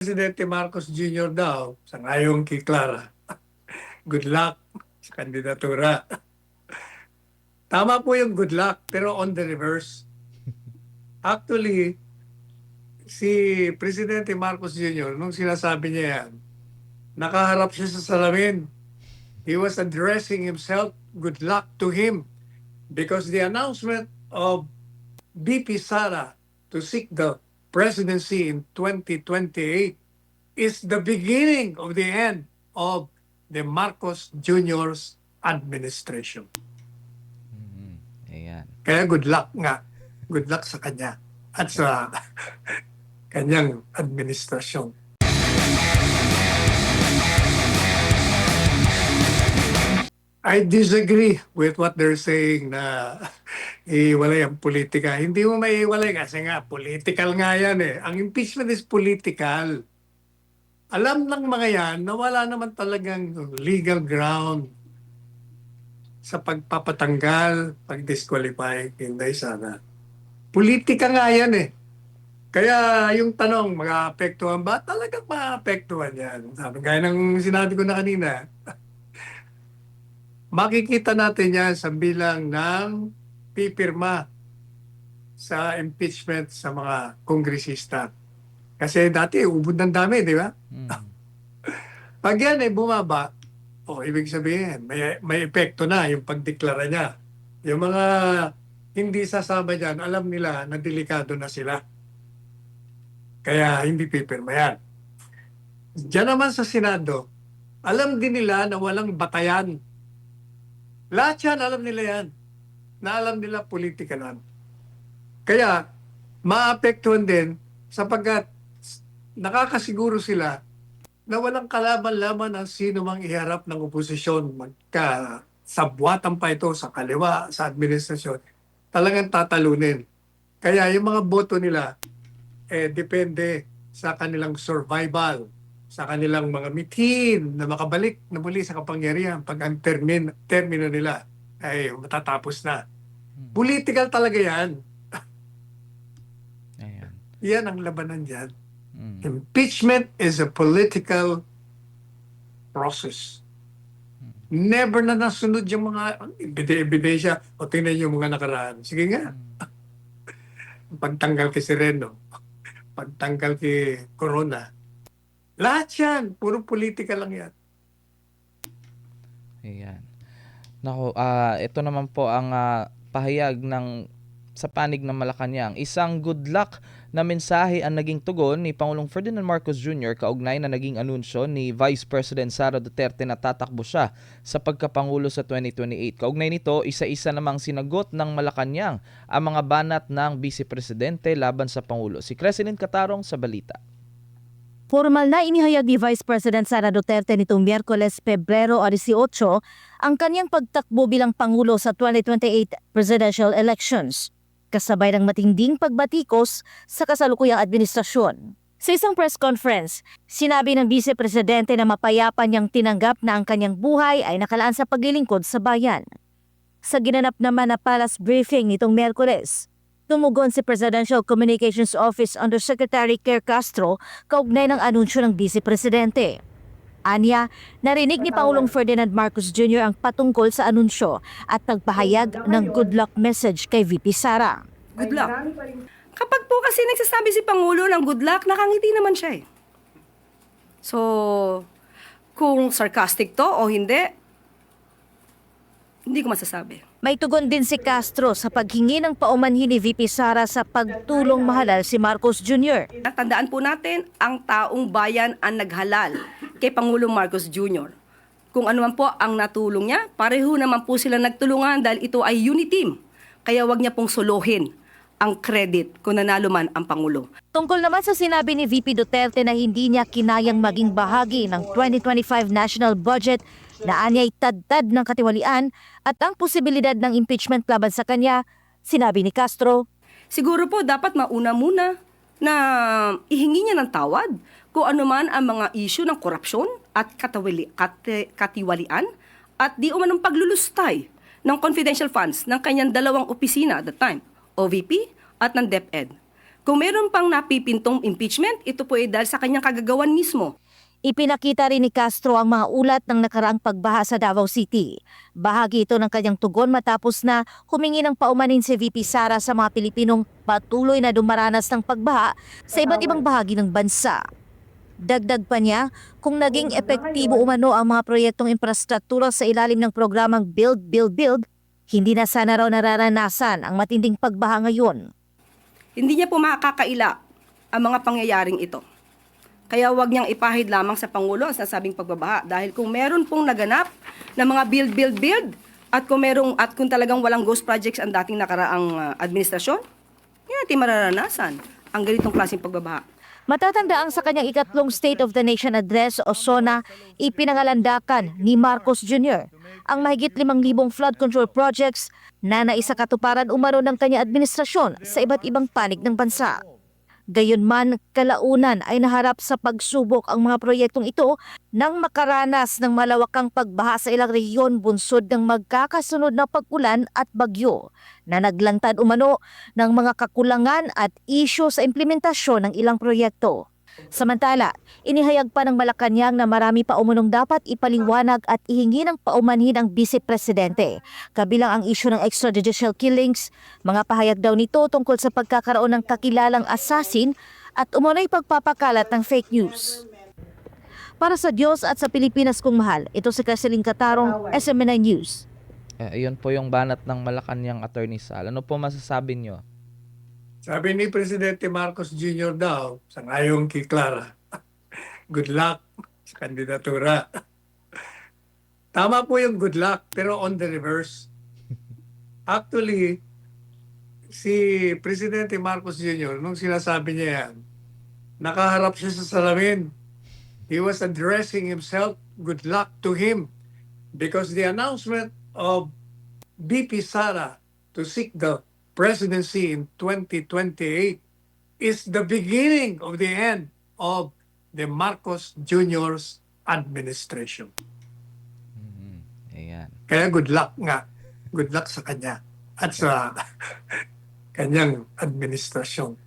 Presidente Marcos Jr. daw, sangayon kay Clara, good luck sa kandidatura. Tama po yung good luck, pero on the reverse. Actually, si Presidente Marcos Jr., nung sinasabi niya yan, nakaharap siya sa salamin. He was addressing himself, good luck to him. Because the announcement of VP Sara to seek the presidency in 2028 is the beginning of the end of the Marcos Jr.'s administration. Ayan. Kaya good luck nga. Good luck sa kanya at sa kanyang administrasyon. I disagree with what they're saying na iwalay ang politika. Hindi mo maiiwalay kasi nga, political nga yan eh. Ang impeachment is political. Alam ng mga yan na wala naman talagang legal ground sa pagpapatanggal, pag-disqualify, Inday Sara. Politika nga yan eh. Kaya yung tanong, mag-aapektuhan ba? Talagang maapektuhan yan. Sabi, gaya ng sinabi ko na kanina, makikita natin yan sa bilang ng pipirma sa impeachment sa mga kongresista. Kasi dati, ubod ng dami, di ba? Pag yan ay bumaba, ibig sabihin, may epekto na yung pagdeklara niya. Yung mga hindi sasama dyan, alam nila na delikado na sila. Kaya hindi pipirma yan. Diyan naman sa Senado, alam din nila na walang batayan. Lahat yan, alam nila yan. Na alam nila politika lang. Kaya, maapektuhan din sapagkat nakakasiguro sila na walang kalaban-laban ang sino mang iharap ng oposisyon. Magkasabwatan pa ito sa kaliwa, sa administrasyon. Talagang tatalunin. Kaya yung mga boto nila, depende sa kanilang survival, sa kanilang mga mithin na makabalik na muli sa kapangyarihan pag ang termino nila ay matatapos na. Political talaga yan. Ayan. Yan ang labanan dyan. Impeachment is a political process. Never na nasunod yung mga ebidensya o tingnan yung mga nakaraan. Sige nga. Pagtanggal kay Sereno, pagtanggal kay Corona, lahat yan, puro politika lang yan. Ayan. Nako, ito naman po ang pahayag ng sa panig ng Malacanang. Isang good luck na mensahe ang naging tugon ni Pangulong Ferdinand Marcos Jr. kaugnay na naging anunsyo ni Vice President Sara Duterte na tatakbo siya sa pagkapangulo sa 2028. Kaugnay nito, isa-isa namang sinagot ng Malacanang ang mga banat ng Vice Presidente laban sa Pangulo. Si Creselyn Catarong sa balita. Formal na inihayag ni Vice President Sara Duterte nitong Miyerkules, Pebrero 18 ang kanyang pagtakbo bilang Pangulo sa 2028 presidential elections, kasabay ng matinding pagbatikos sa kasalukuyang administrasyon. Sa isang press conference, sinabi ng Vice Presidente na mapayapa niyang tinanggap na ang kanyang buhay ay nakalaan sa paglilingkod sa bayan. Sa ginanap naman na palace briefing nitong Miyerkules, tumugon si Presidential Communications Office Undersecretary Kerr Castro kaugnay ng anunsyo ng Vice Presidente. Anya, narinig ni Pangulong Ferdinand Marcos Jr. ang patungkol sa anunsyo at nagpahayag ng good luck message kay VP Sara. Good luck. Kapag po kasi nagsasabi si Pangulo ng good luck, nakangiti naman siya eh. So, kung sarcastic to o hindi ko masasabi. May tugon din si Castro sa paghingi ng paumanhin ni VP Sara sa pagtulong mahalal si Marcos Jr. Tandaan po natin, ang taong bayan ang naghalal kay Pangulong Marcos Jr. Kung ano man po ang natulong niya, pareho naman po sila nagtulungan dahil ito ay unity team. Kaya wag niya pong solohin ang credit kung nanalo man ang Pangulo. Tungkol naman sa sinabi ni VP Duterte na hindi niya kinayang maging bahagi ng 2025 national budget na anya'y tad-tad ng katiwalian at ang posibilidad ng impeachment laban sa kanya, sinabi ni Castro. Siguro po dapat mauna muna na ihingi niya ng tawad kung ano man ang mga issue ng korupsyon at katiwalian at di umanong paglulustay ng confidential funds ng kanyang dalawang opisina at the time, OVP at ng DepEd. Kung meron pang napipintong impeachment, ito po ay dahil sa kanyang kagagawan mismo. Ipinakita rin ni Castro ang mga ulat ng nakaraang pagbaha sa Davao City. Bahagi ito ng kanyang tugon matapos na humingi ng paumanin si VP Sara sa mga Pilipinong patuloy na dumaranas ng pagbaha sa iba't ibang bahagi ng bansa. Dagdag pa niya, kung naging epektibo umano ang mga proyektong infrastruktura sa ilalim ng programang Build, Build, Build, hindi na sana raw nararanasan ang matinding pagbaha ngayon. Hindi niya po makakaila ang mga pangyayaring ito. Kaya huwag niyang ipahid lamang sa Pangulo ang sinasabing pagbabaha. Dahil kung meron pong naganap na mga build, build, build, at kung talagang walang ghost projects ang dating nakaraang administrasyon, hindi natin mararanasan ang ganitong klaseng pagbabaha. Matatandaan sa kanyang ikatlong State of the Nation Address o SONA, ipinangalandakan ni Marcos Jr. ang mahigit 5,000 flood control projects na naisakatuparan umano ng kanyang administrasyon sa iba't ibang panig ng bansa. Gayunman, kalaunan ay naharap sa pagsubok ang mga proyektong ito nang makaranas ng malawakang pagbaha sa ilang rehiyon bunsod ng magkakasunod na pag-ulan at bagyo na naglantad umano ng mga kakulangan at isyu sa implementasyon ng ilang proyekto. Samantala, inihayag pa ng Malacanang na marami pa umunong dapat ipaliwanag at ihingi ng paumanhin ang Vice Presidente, kabilang ang isyu ng extrajudicial killings, mga pahayag daw nito tungkol sa pagkakaroon ng kakilalang assassin at umunoy pagpapakalat ng fake news. Para sa Diyos at sa Pilipinas kong mahal, ito si Cresceline Catarong, SMNI News. Ayun po yung banat ng Malacanang, Attorney Sal. Ano po masasabi nyo? Sabi ni Presidente Marcos Jr. daw, sangayon kay Clara, good luck sa kandidatura. Tama po yung good luck, pero on the reverse. Actually, si Presidente Marcos Jr., nung sinasabi niya yan, nakaharap siya sa salamin. He was addressing himself, good luck to him. Because the announcement of VP Sara to seek the presidency in 2028 is the beginning of the end of the Marcos Jr.'s administration. Ayan. Kaya good luck nga. Good luck sa kanya at sa kanyang administrasyon.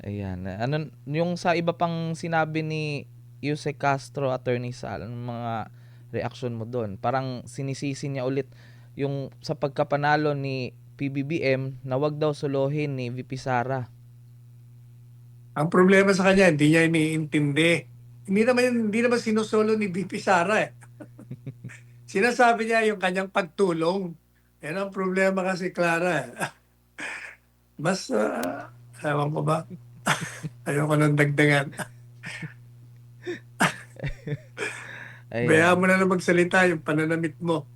Ayan. Ano, yung sa iba pang sinabi ni Yuse Castro, Attorney Sal, anong mga reaction mo doon? Parang sinisisi niya ulit yung sa pagkapanalo ni PBBM na wag daw solohin ni VP Sara. Ang problema sa kanya, hindi niya iniintindi. Hindi naman sinusolo ni VP Sara eh. Sinasabi niya yung kanyang pagtulong. Yan ang problema kasi, Clara. Mas, ewan ko ba? Ayoko nang dagdagan. Ayan. Bayaan mo na lang magsalita yung pananamit mo.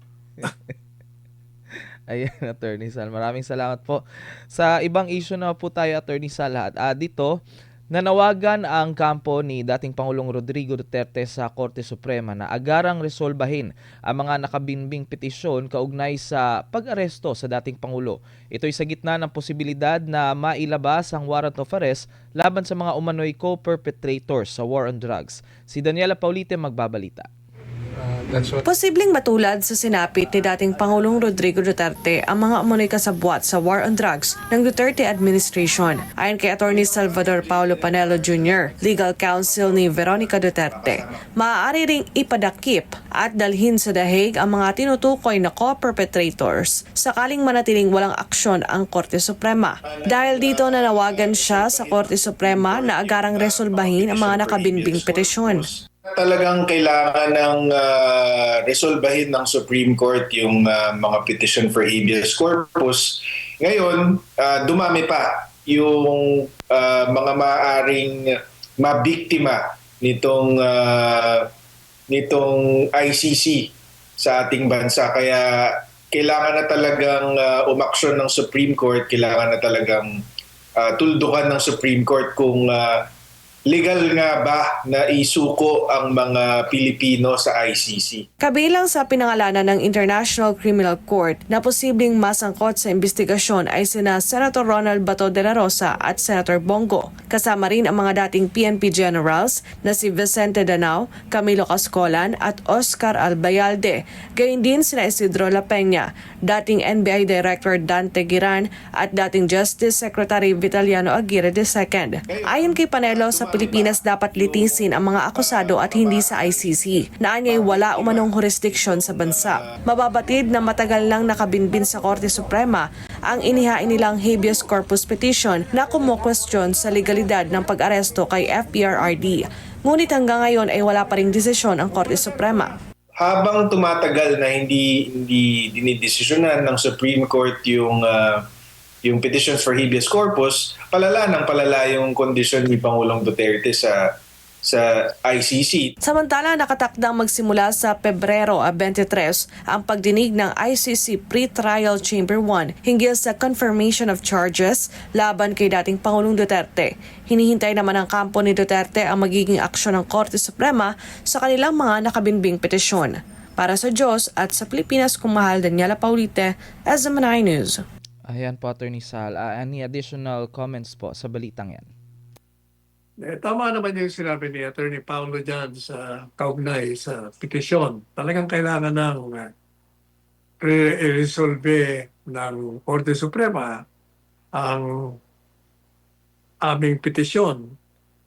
Ayan, Attorney Sal. Maraming salamat po. Sa ibang issue na po tayo, Attorney Sal. Dito, nanawagan ang kampo ni dating Pangulong Rodrigo Duterte sa Korte Suprema na agarang resolbahin ang mga nakabinbing petisyon kaugnay sa pag-aresto sa dating Pangulo. Ito'y sa gitna ng posibilidad na mailabas ang warrant of arrest laban sa mga umano'y co-perpetrators sa war on drugs. Si Daniela Paulite magbabalita. Posibleng matulad sa sinapit ni dating Pangulong Rodrigo Duterte ang mga umunoy kasabwat sa war on drugs ng Duterte administration. Ayon kay Attorney Salvador Paulo Panelo Jr., legal counsel ni Veronica Duterte, maaari ring ipadakip at dalhin sa dahig ang mga tinutukoy na co-perpetrators sakaling manatiling walang aksyon ang Korte Suprema. Dahil dito nanawagan siya sa Korte Suprema na agarang resolbahin ang mga nakabinbing petisyon. Talagang kailangan ng resolbahin ng Supreme Court yung mga petition for habeas corpus. Ngayon, dumami pa yung mga maaaring mabiktima nitong ICC sa ating bansa. Kaya kailangan na talagang umaksyon ng Supreme Court, kailangan na talagang tuldukan ng Supreme Court kung legal nga ba na isuko ang mga Pilipino sa ICC. Kabilang sa pinangalanan ng International Criminal Court na posibleng masangkot sa investigasyon ay sina Senator Ronald Bato de la Rosa at Senator Bongo. Kasama rin ang mga dating PNP generals na si Vicente Danao, Camilo Cascolan at Oscar Albayalde. Gayun din sina Isidro La Peña, dating NBI Director Dante Giran at dating Justice Secretary Vitaliano Aguirre II. Ayon kay Panelo, sa Pilipinas dapat litisin ang mga akusado at hindi sa ICC. Naanyay wala umanong jurisdiksyon sa bansa. Mababatid na matagal nang nakabinbin sa Korte Suprema ang inihain nilang habeas corpus petition na kumukwestiyon sa legalidad ng pag-aresto kay FPRRD. Ngunit hanggang ngayon ay wala pa ring desisyon ang Korte Suprema. Habang tumatagal na hindi dinidesisyonan ng Supreme Court yung petitions for habeas corpus, palala ng palala yung kondisyon ni Pangulong Duterte sa ICC. Samantala, nakatakdang magsimula sa Pebrero 23 ang pagdinig ng ICC Pre-Trial Chamber 1 hinggil sa confirmation of charges laban kay dating Pangulong Duterte. Hinihintay naman ng kampo ni Duterte ang magiging aksyon ng Korte Suprema sa kanilang mga nakabinbing petisyon. Para sa Diyos at sa Pilipinas, kumahal Daniela Paulite, SMNI News. Ayan po, Attorney Sal. Any additional comments po sa balitang yan? Tama naman yung sinabi ni Attorney Paulo dyan sa kaugnay sa petisyon. Talagang kailangan ng resolve ng Korte Suprema ang aming petisyon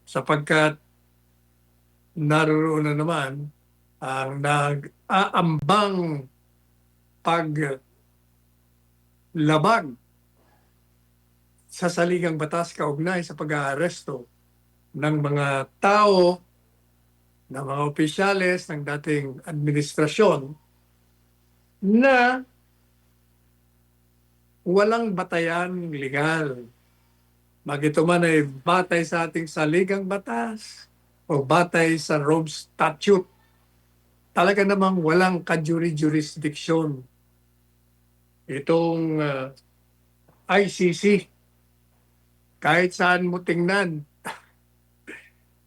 sapagkat naroon na naman ang nag-aambang paglabag sa saligang batas kaugnay sa pag-aaresto ng mga tao, ng mga opisyales ng dating administrasyon na walang batayan legal. Magito man ay batay sa ating saligang batas o batay sa Rome Statute. Talaga namang walang jurisdiction itong ICC. Kahit saan mo tingnan,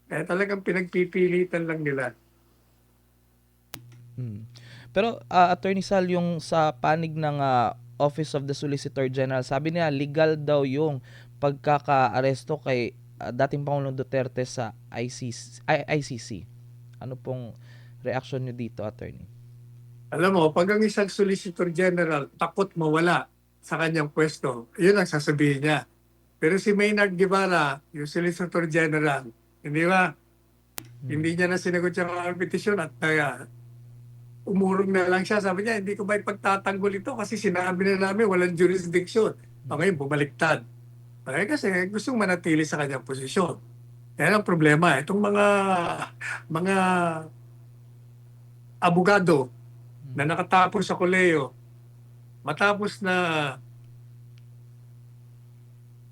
talagang pinagpipilitan lang nila. Pero Attorney Sal, yung sa panig ng Office of the Solicitor General, sabi niya legal daw yung pagkaka-aresto kay dating Pangulong Duterte sa ICC. Ano pong reaction niyo dito, Attorney? Alam mo, pag ang isang Solicitor General takot mawala sa kanyang pwesto, yun ang sasabihin niya. Pero si Maynard Guevara, yung Solicitor General, hindi ba? Hindi niya na sinagot yung petisyon at umurong na lang siya. Sabi niya, hindi ko ba ipagtatanggol ito kasi sinabi na namin walang jurisdiction. Ngayon, bumaliktad. Kasi gustong manatili sa kanyang posisyon. Yan ang problema. Itong mga abogado na nakatapos sa koleyo, matapos na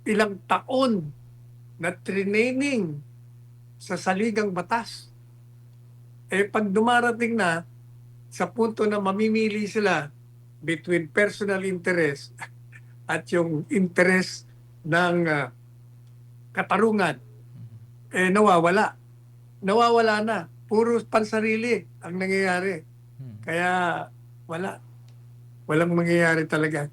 ilang taon na training sa saligang batas. Pag dumarating na sa punto na mamimili sila between personal interest at yung interest ng katarungan, nawawala. Nawawala na. Puro pansarili ang nangyayari. Kaya walang mangyayari talaga.